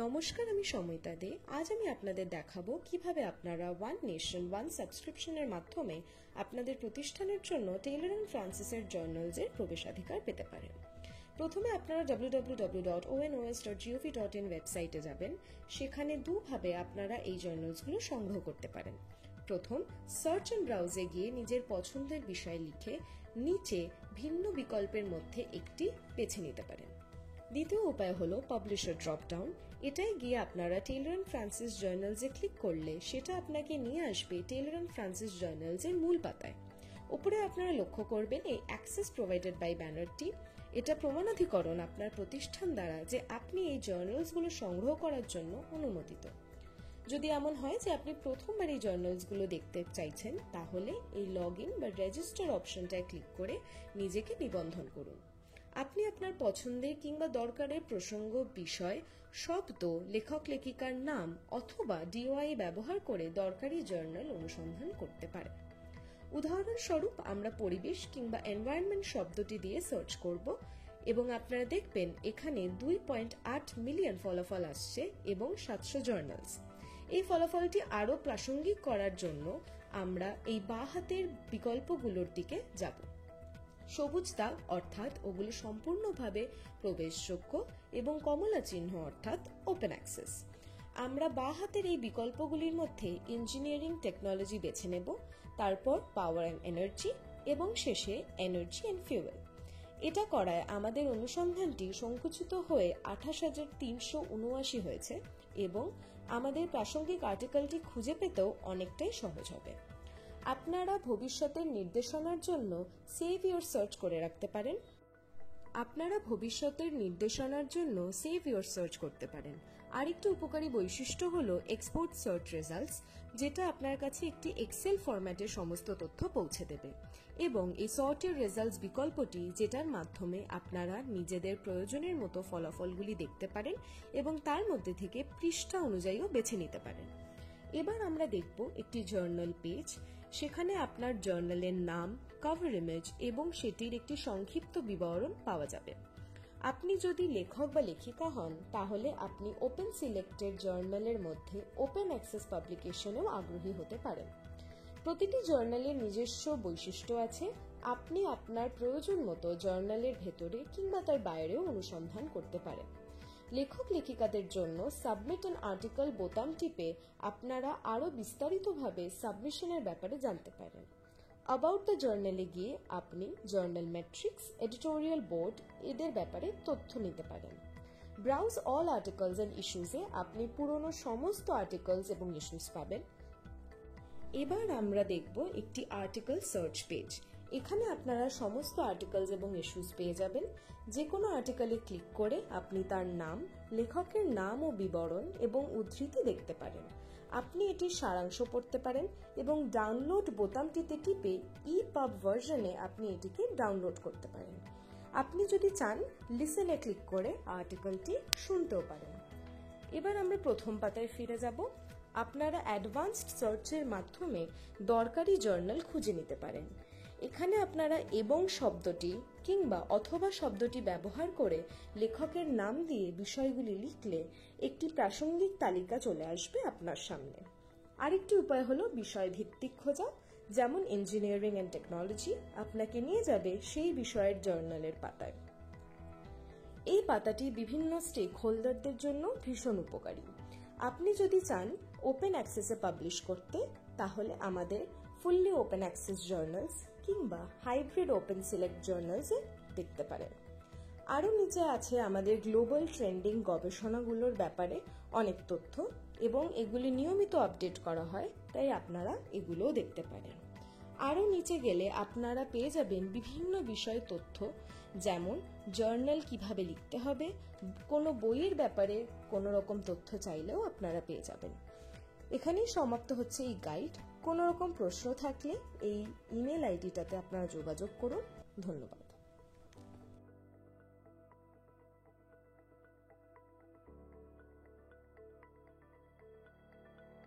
নমস্কার, আমি সময়িতা দে। আজ আমি আপনাদের দেখাবো কিভাবে আপনারা ওয়ান নেশন ওয়ান সাবস্ক্রিপশনের মাধ্যমে আপনাদের প্রতিষ্ঠানের জন্য টেইলর অ্যান্ড ফ্রান্সিসের জার্নালসের প্রবেশাধিকার পেতে পারেন। প্রথমে আপনারা www.onos.gov.in ওয়েবসাইটে যাবেন। সেখানে দুভাবে আপনারা এই জার্নালসগুলো সংগ্রহ করতে পারেন। প্রথম, সার্চ অ্যান্ড ব্রাউজে গিয়ে নিজের পছন্দের বিষয় লিখে নিচে ভিন্ন বিকল্পের মধ্যে একটি বেছে নিতে পারেন। দ্বিতীয় উপায় হলো পাবলিশার ড্রপডাউন। এটাই গিয়ে আপনারা টেইলর অ্যান্ড ফ্রান্সিস জার্নালসে ক্লিক করলে সেটা আপনাকে নিয়ে আসবে টেইলর অ্যান্ড ফ্রান্সিস জার্নালসের মূল পাতায়। উপরে আপনারা লক্ষ্য করবেন এই অ্যাক্সেস প্রোভাইডেড বাই ব্যানারটি। এটা প্রমাণাধিকরণ আপনার প্রতিষ্ঠান দ্বারা যে আপনি এই জার্নালসগুলো সংগ্রহ করার জন্য অনুমোদিত। যদি এমন হয় যে আপনি প্রথমবার এই জার্নালসগুলো দেখতে চাইছেন, তাহলে এই লগ ইন বা রেজিস্টার অপশনটায় ক্লিক করে নিজেকে নিবন্ধন করুন। আপনি আপনার পছন্দের কিংবা দরকারের প্রসঙ্গ, বিষয়, শব্দ, লেখক লেখিকার নাম অথবা ডিওআই ব্যবহার করে দরকারি জার্নাল অনুসন্ধান করতে পারেন। উদাহরণস্বরূপ আমরা পরিবেশ কিংবা এনভায়রনমেন্ট শব্দটি দিয়ে সার্চ করব এবং আপনারা দেখবেন এখানে 2.8 মিলিয়ন ফলাফল আসছে এবং 700 জার্নালস। এই ফলাফলটি আরো প্রাসঙ্গিক করার জন্য আমরা এই বাঁ হাতের বিকল্পগুলোর দিকে যাব। সবুজ দাগ অর্থাৎ ওগুলো সম্পূর্ণভাবে প্রবেশযোগ্য এবং কমলা চিহ্ন অর্থাৎ ওপেন অ্যাক্সেস। আমরা বাঁ হাতের এই বিকল্পগুলির মধ্যে ইঞ্জিনিয়ারিং টেকনোলজি বেছে নেব, তারপর পাওয়ার অ্যান্ড এনার্জি এবং শেষে এনার্জি অ্যান্ড ফিউয়েল। এটা করায় আমাদের অনুসন্ধানটি সংকুচিত হয়ে 28,379 হয়েছে এবং আমাদের প্রাসঙ্গিক আর্টিকেলটি খুঁজে পেতেও অনেকটাই সহজ হবে। আপনারা ভবিষ্যতের নির্দেশনার জন্য সেভ ইউর সার্চ করে রাখতে পারেন। আরেকটি উপকারী বৈশিষ্ট্য হলো এক্সপোর্ট সার্চ রেজাল্টস, যেটা আপনার কাছে একটি এক্সেল ফরম্যাটে সমস্ত তথ্য পৌঁছে দেবে, এবং এই সর্টের রেজাল্টস বিকল্পটি, যেটার মাধ্যমে আপনারা নিজেদের প্রয়োজনের মতো ফলাফলগুলি দেখতে পারেন এবং তার মধ্যে থেকে পৃষ্ঠা অনুযায়ীও বেছে নিতে পারেন। এবার আমরা দেখব একটি জার্নাল পেজ। সেখানে আপনার জার্নালের নাম, কভার ইমেজ এবং সেটির একটি সংক্ষিপ্ত বিবরণ পাওয়া যাবে। আপনি যদি লেখক বা লেখিকা হন, তাহলে আপনি ওপেন সিলেক্টেড জার্নালের মধ্যে ওপেন অ্যাক্সেস পাবলিকেশনেও আগ্রহী হতে পারেন। প্রতিটি জার্নালের নিজস্ব বৈশিষ্ট্য আছে। আপনি আপনার প্রয়োজন মতো জার্নালের ভেতরে কিংবা তার বাইরেও অনুসন্ধান করতে পারেন। লেখক লেখিকাদের জন্য সাবমিট অ্যান আর্টিকেল বোতাম টিপে আপনারা আরো বিস্তারিতভাবে সাবমিশনের ব্যাপারে জানতে পারেন। অ্যাবাউট দ্য জার্নালে গিয়ে আপনি জার্নাল মেট্রিক্স, এডিটোরিয়াল বোর্ড এদের ব্যাপারে তথ্য নিতে পারেন। ব্রাউজ অল আর্টিকেলস অ্যান্ড ইস্যুজে আপনি পুরনো সমস্ত আর্টিকেলস এবং ইস্যুস পাবেন। এবার আমরা দেখব একটি আর্টিকেল সার্চ পেজ। এখানে আপনারা সমস্ত আর্টিকেলস এবং ইস্যুস পেয়ে যাবেন। যে কোনো আর্টিকেলে ক্লিক করে আপনি তার নাম, লেখকের নাম ও বিবরণ এবং উদ্ধৃতি দেখতে পারেন। আপনি এটির সারাংশ পড়তে পারেন এবং ডাউনলোড বোতামটিতে টিপে ইপাব ভার্সনে আপনি এটিকে ডাউনলোড করতে পারেন। আপনি যদি চান, লিসেনে ক্লিক করে আর্টিকেলটি শুনতেও পারেন। এবার আমরা প্রথম পাতায় ফিরে যাব। আপনারা অ্যাডভান্সড সার্চের মাধ্যমে দরকারি জার্নাল খুঁজে নিতে পারেন। এখানে আপনারা এবং শব্দটি কিংবা অথবা শব্দটি ব্যবহার করে লেখকের নাম দিয়ে বিষয়গুলি লিখলে একটি প্রাসঙ্গিক তালিকা চলে আসবে আপনার সামনে। আরেকটি উপায় হলো বিষয় ভিত্তিক খোঁজা, যেমন ইঞ্জিনিয়ারিং অ্যান্ড টেকনোলজি আপনাকে নিয়ে যাবে সেই বিষয়ের জার্নালের পাতায়। এই পাতাটি বিভিন্ন স্টেক হোল্ডারদের জন্য ভীষণ উপকারী। আপনি যদি চান ওপেন অ্যাক্সেসে পাবলিশ করতে, তাহলে আমাদের ফুললি ওপেন অ্যাক্সেস জার্নালস কিংবা হাইব্রিড ওপেন সিলেক্ট জার্নালসে দেখতে পারেন। আরও নিচে আছে আমাদের গ্লোবাল ট্রেন্ডিং গবেষণাগুলোর ব্যাপারে অনেক তথ্য এবং এগুলি নিয়মিত আপডেট করা হয়, তাই আপনারা এগুলোও দেখতে পারেন। আরও নিচে গেলে আপনারা পেয়ে যাবেন বিভিন্ন বিষয় তথ্য, যেমন জার্নাল কিভাবে লিখতে হবে, কোনো বইয়ের ব্যাপারে কোনো রকম তথ্য চাইলেও আপনারা পেয়ে যাবেন। এখানেই সমাপ্ত হচ্ছে এই গাইড। কোনো রকম প্রশ্ন থাকলে এই ইমেল আইডিটাতে আপনারা যোগাযোগ করুন। ধন্যবাদ।